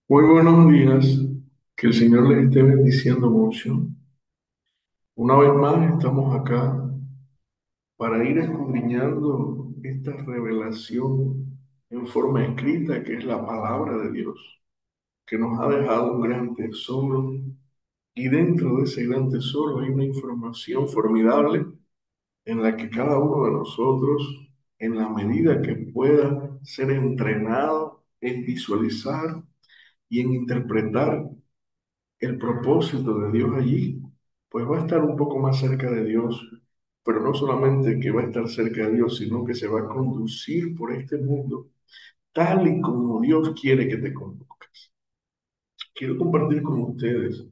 Muy buenos días, que el Señor les esté bendiciendo mucho. Una vez más estamos acá para ir escudriñando esta revelación en forma escrita que es la palabra de Dios, que nos ha dejado un gran tesoro y dentro de ese gran tesoro hay una información formidable en la que cada uno de nosotros, en la medida que pueda ser entrenado en visualizar y en interpretar el propósito de Dios allí, pues va a estar un poco más cerca de Dios, pero no solamente que va a estar cerca de Dios, sino que se va a conducir por este mundo tal y como Dios quiere que te conduzcas. Quiero compartir con ustedes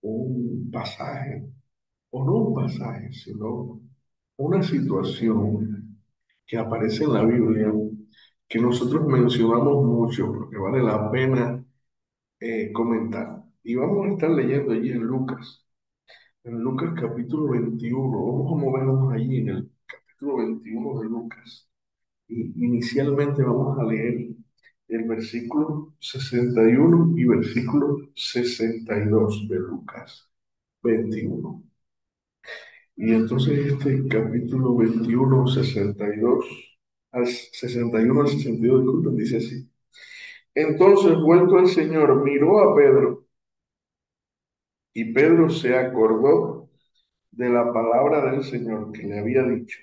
un pasaje, o no un pasaje, sino una situación que aparece en la Biblia, que nosotros mencionamos mucho porque vale la pena comentar. Y vamos a estar leyendo allí en Lucas. En Lucas capítulo 21, vamos a movernos allí en el capítulo 21 de Lucas. Y inicialmente vamos a leer el versículo 61 y versículo 62 de Lucas 21. Y entonces este capítulo 21 62 al 61 al 62, disculpen, dice así. Entonces, vuelto el Señor, miró a Pedro, y Pedro se acordó de la palabra del Señor que le había dicho: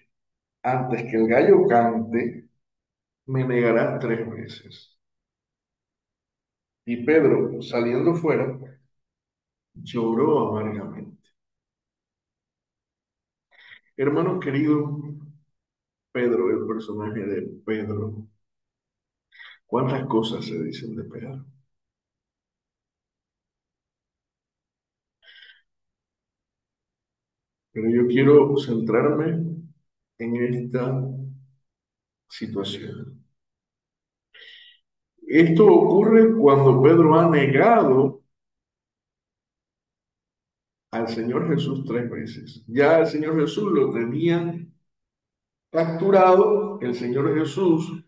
antes que el gallo cante, me negarás 3 veces. Y Pedro, saliendo fuera, lloró amargamente. Hermano querido, Pedro, el personaje de Pedro, ¿cuántas cosas se dicen de Pedro? Pero yo quiero centrarme en esta situación. Esto ocurre cuando Pedro ha negado al Señor Jesús 3 veces. Ya el Señor Jesús lo tenía capturado, el Señor Jesús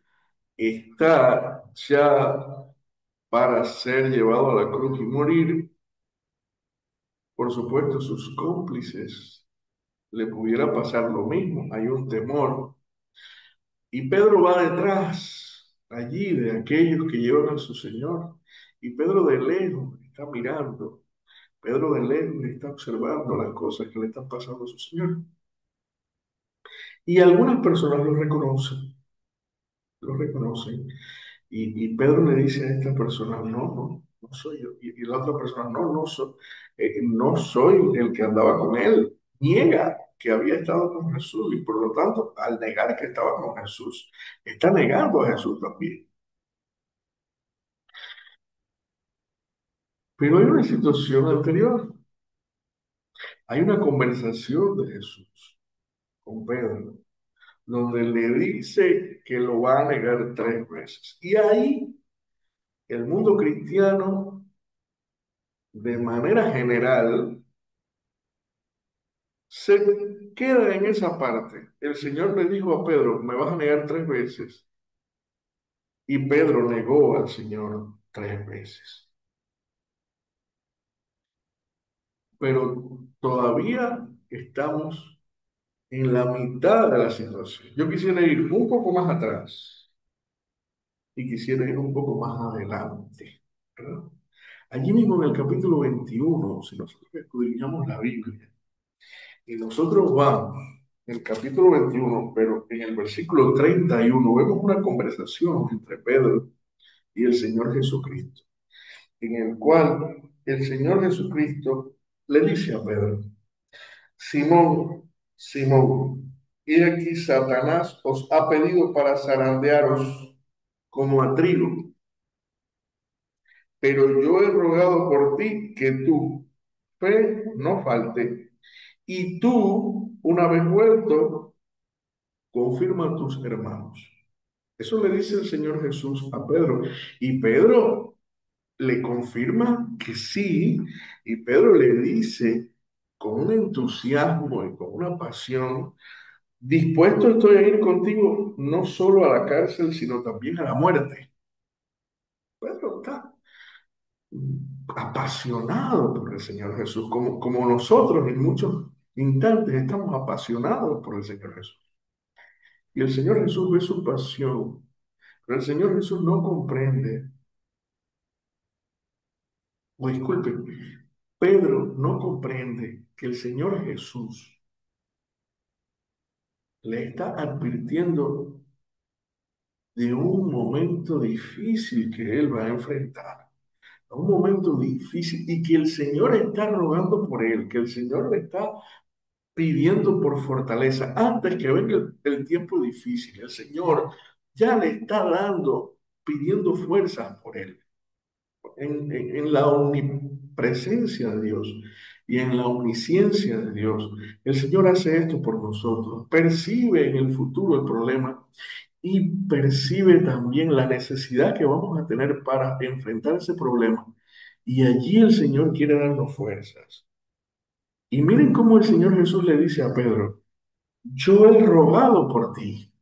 está ya para ser llevado a la cruz y morir. Por supuesto, sus cómplices le pudiera pasar lo mismo. Hay un temor. Y Pedro va detrás allí de aquellos que llevan a su Señor. Y Pedro de lejos está mirando. Pedro de lejos está observando las cosas que le están pasando a su Señor. Y algunas personas lo reconocen. Y Pedro le dice a esta persona: no, no, no soy yo. Y la otra persona: no, no soy el que andaba con él. Niega que había estado con Jesús y por lo tanto, al negar que estaba con Jesús, está negando a Jesús también. Pero hay una situación anterior. Hay una conversación de Jesús con Pedro, donde le dice que lo va a negar 3 veces. Y ahí el mundo cristiano, de manera general, se queda en esa parte. El Señor le dijo a Pedro: me vas a negar 3 veces. Y Pedro negó al Señor 3 veces. Pero todavía estamos en la mitad de la situación. Yo quisiera ir un poco más atrás y quisiera ir un poco más adelante, ¿verdad? Allí mismo en el capítulo 21, si nosotros escudriñamos la Biblia, y nosotros vamos, en el capítulo 21, pero en el versículo 31 vemos una conversación entre Pedro y el Señor Jesucristo, en el cual el Señor Jesucristo le dice a Pedro: Simón, Simón, he aquí Satanás os ha pedido para zarandearos como a trigo, pero yo he rogado por ti que tu fe no falte, y tú, una vez vuelto, confirma a tus hermanos. Eso le dice el Señor Jesús a Pedro. Y Pedro le confirma que sí. Y Pedro le dice con un entusiasmo y con una pasión: dispuesto estoy a ir contigo no solo a la cárcel, sino también a la muerte. Pedro está. apasionado por el Señor Jesús, como nosotros en muchos instantes estamos apasionados por el Señor Jesús. Y el Señor Jesús ve su pasión, pero el Señor Jesús no comprende, o disculpe, Pedro no comprende que el Señor Jesús le está advirtiendo de un momento difícil que él va a enfrentar, a un momento difícil y que el Señor está rogando por él, que el Señor le está pidiendo por fortaleza antes que venga el tiempo difícil. El Señor ya le está dando, pidiendo fuerzas por él. En la omnipresencia de Dios y en la omnisciencia de Dios, el Señor hace esto por nosotros. Percibe en el futuro el problema y percibe también la necesidad que vamos a tener para enfrentar ese problema. Y allí el Señor quiere darnos fuerzas. Y miren cómo el Señor Jesús le dice a Pedro, yo he rogado por ti.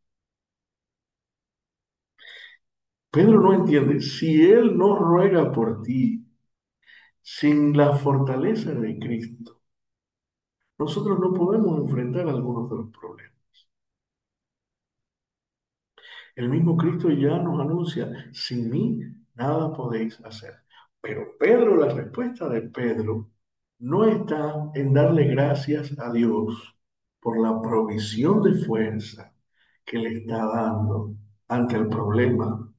Pedro no entiende, si Él no ruega por ti, sin la fortaleza de Cristo, nosotros no podemos enfrentar algunos de los problemas. El mismo Cristo ya nos anuncia, sin mí nada podéis hacer. Pero Pedro, la respuesta de Pedro no está en darle gracias a Dios por la provisión de fuerza que le está dando ante el problema.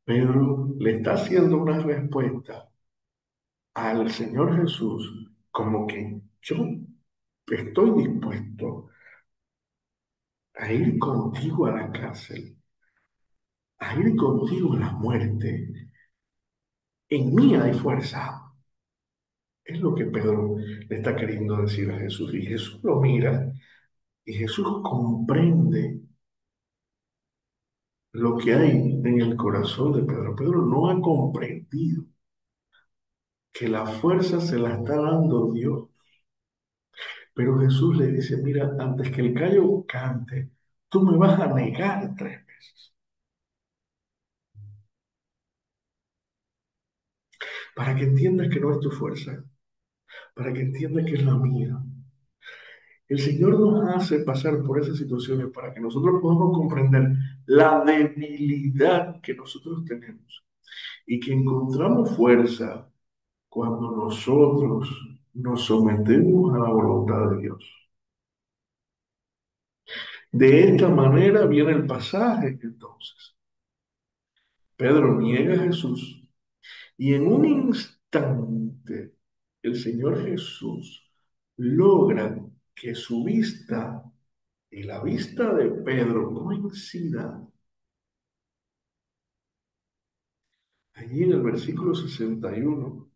Pedro le está haciendo una respuesta al Señor Jesús como que yo estoy dispuesto a ir contigo a la cárcel, a ir contigo a la muerte. En mí hay fuerza. Es lo que Pedro le está queriendo decir a Jesús. Y Jesús lo mira y Jesús comprende lo que hay en el corazón de Pedro. Pedro no ha comprendido que la fuerza se la está dando Dios. Pero Jesús le dice, mira, antes que el gallo cante, tú me vas a negar 3 veces. Para que entiendas que no es tu fuerza, para que entiendas que es la mía. El Señor nos hace pasar por esas situaciones para que nosotros podamos comprender la debilidad que nosotros tenemos y que encontramos fuerza cuando nosotros nos sometemos a la voluntad de Dios. De esta manera viene el pasaje entonces. Pedro niega a Jesús y en un instante el Señor Jesús logra que su vista y la vista de Pedro coincidan. Allí en el versículo 61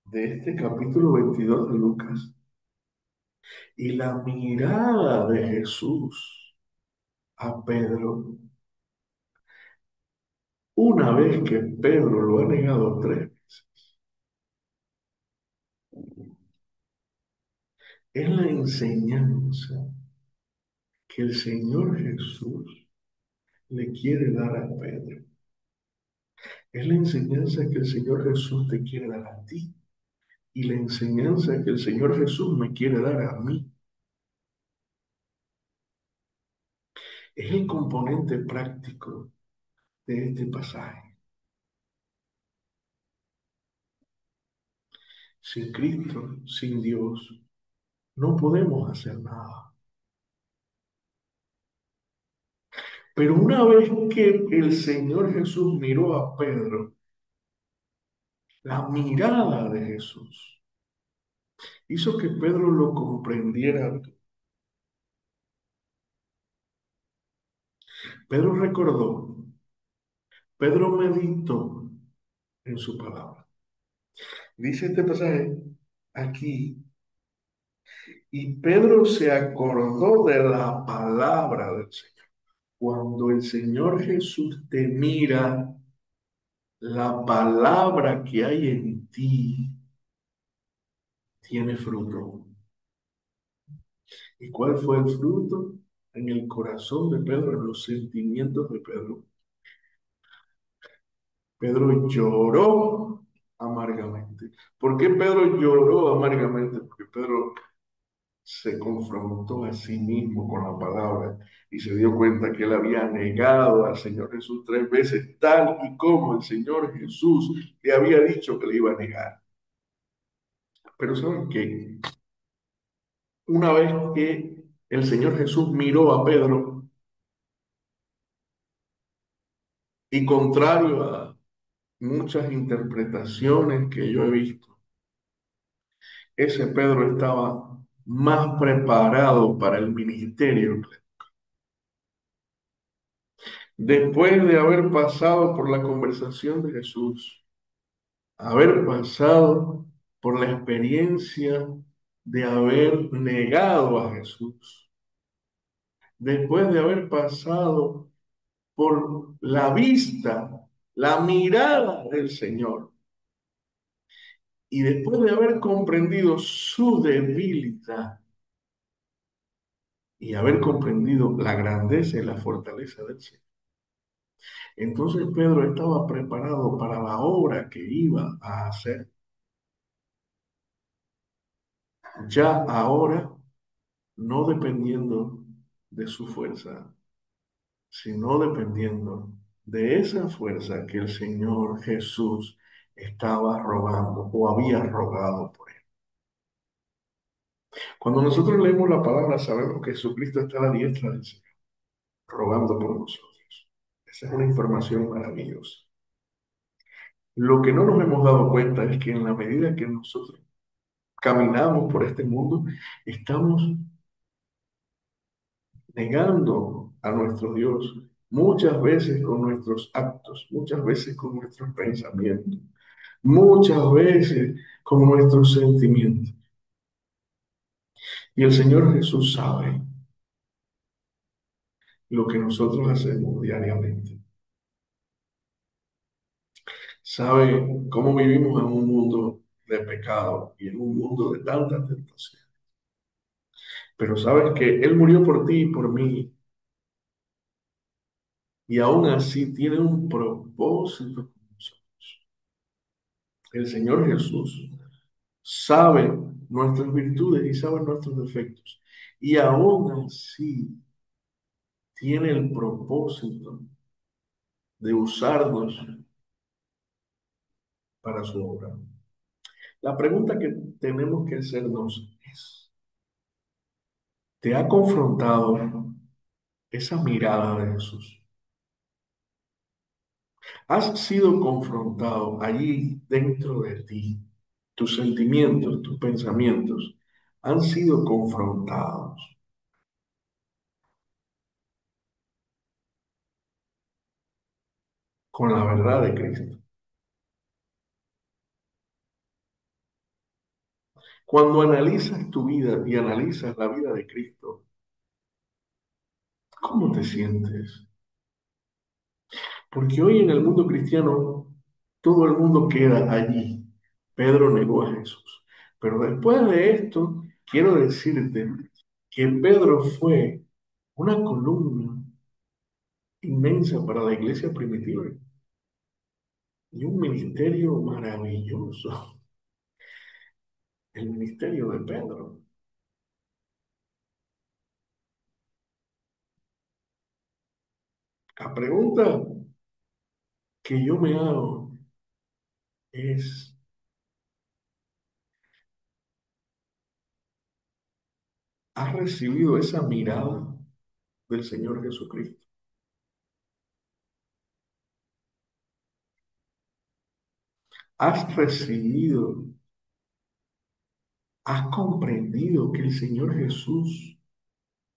de este capítulo 22 de Lucas, y la mirada de Jesús a Pedro, una vez que Pedro lo ha negado 3 veces, es la enseñanza que el Señor Jesús le quiere dar a Pedro. Es la enseñanza que el Señor Jesús te quiere dar a ti y la enseñanza que el Señor Jesús me quiere dar a mí. Es el componente práctico de este pasaje. Sin Cristo, sin Dios, no podemos hacer nada. Pero una vez que el Señor Jesús miró a Pedro, la mirada de Jesús hizo que Pedro lo comprendiera. Pedro recordó, Pedro meditó en su palabra. Dice este pasaje aquí, y Pedro se acordó de la palabra del Señor. Cuando el Señor Jesús te mira, la palabra que hay en ti tiene fruto. ¿Y cuál fue el fruto? En el corazón de Pedro, en los sentimientos de Pedro. Pedro lloró a ¿Por qué Pedro lloró amargamente? Porque Pedro se confrontó a sí mismo con la palabra y se dio cuenta que él había negado al Señor Jesús 3 veces, tal y como el Señor Jesús le había dicho que le iba a negar. Pero ¿saben qué? Una vez que el Señor Jesús miró a Pedro y contrario a muchas interpretaciones que yo he visto, ese Pedro estaba más preparado para el ministerio. Después de haber pasado por la conversación de Jesús, haber pasado por la experiencia de haber negado a Jesús, después de haber pasado por la vista, la mirada del Señor, y después de haber comprendido su debilidad y haber comprendido la grandeza y la fortaleza del Señor, entonces Pedro estaba preparado para la obra que iba a hacer. Ya ahora, no dependiendo de su fuerza, sino dependiendo de esa fuerza que el Señor Jesús estaba rogando o había rogado por él. Cuando nosotros leemos la palabra, sabemos que Jesucristo está a la diestra del Señor, rogando por nosotros. Esa es una información maravillosa. Lo que no nos hemos dado cuenta es que en la medida que nosotros caminamos por este mundo, estamos negando a nuestro Dios muchas veces con nuestros actos, muchas veces con nuestros pensamientos, muchas veces con nuestros sentimientos. Y el Señor Jesús sabe lo que nosotros hacemos diariamente. Sabe cómo vivimos en un mundo de pecado y en un mundo de tanta tentación. Pero sabes que Él murió por ti y por mí, y aún así tiene un propósito con nosotros. El Señor Jesús sabe nuestras virtudes y sabe nuestros defectos. Y aún así tiene el propósito de usarnos para su obra. La pregunta que tenemos que hacernos es, ¿te ha confrontado esa mirada de Jesús? ¿Has sido confrontado allí dentro de ti? Tus sentimientos, tus pensamientos han sido confrontados con la verdad de Cristo. Cuando analizas tu vida y analizas la vida de Cristo, ¿cómo te sientes? Porque hoy en el mundo cristiano todo el mundo queda allí. Pedro negó a Jesús. Pero después de esto, quiero decirte que Pedro fue una columna inmensa para la iglesia primitiva y un ministerio maravilloso, el ministerio de Pedro. La pregunta que yo me hago es, ¿has recibido esa mirada del Señor Jesucristo? ¿Has recibido, has comprendido que el Señor Jesús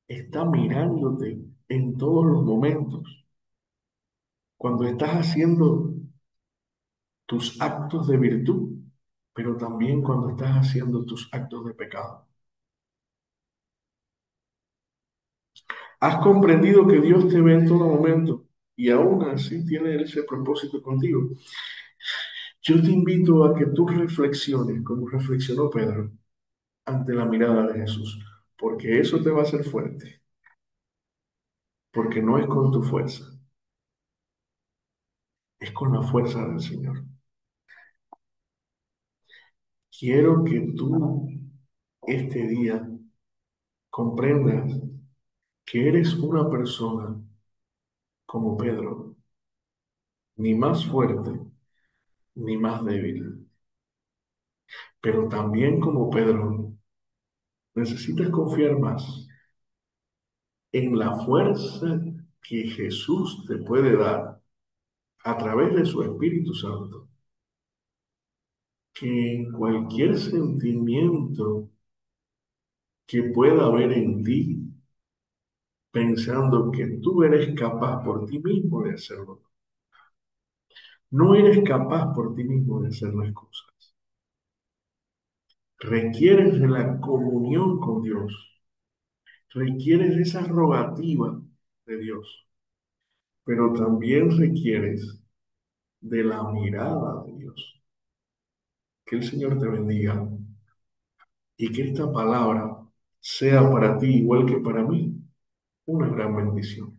está mirándote en todos los momentos? Cuando estás haciendo tus actos de virtud, pero también cuando estás haciendo tus actos de pecado. Has comprendido que Dios te ve en todo momento y aún así tiene ese propósito contigo. Yo te invito a que tú reflexiones como reflexionó Pedro ante la mirada de Jesús, porque eso te va a hacer fuerte, porque no es con tu fuerza, es con la fuerza del Señor. quiero que tú este día comprendas que eres una persona como Pedro, ni más fuerte ni más débil, pero también como Pedro necesitas confiar más en la fuerza que Jesús te puede dar a través de su Espíritu Santo, que en cualquier sentimiento que pueda haber en ti, pensando que tú eres capaz por ti mismo de hacerlo. No eres capaz por ti mismo de hacer las cosas. Requieres de la comunión con Dios, requieres de esa rogativa de Dios, pero también requieres de la mirada de Dios. Que el Señor te bendiga y que esta palabra sea para ti, igual que para mí, una gran bendición.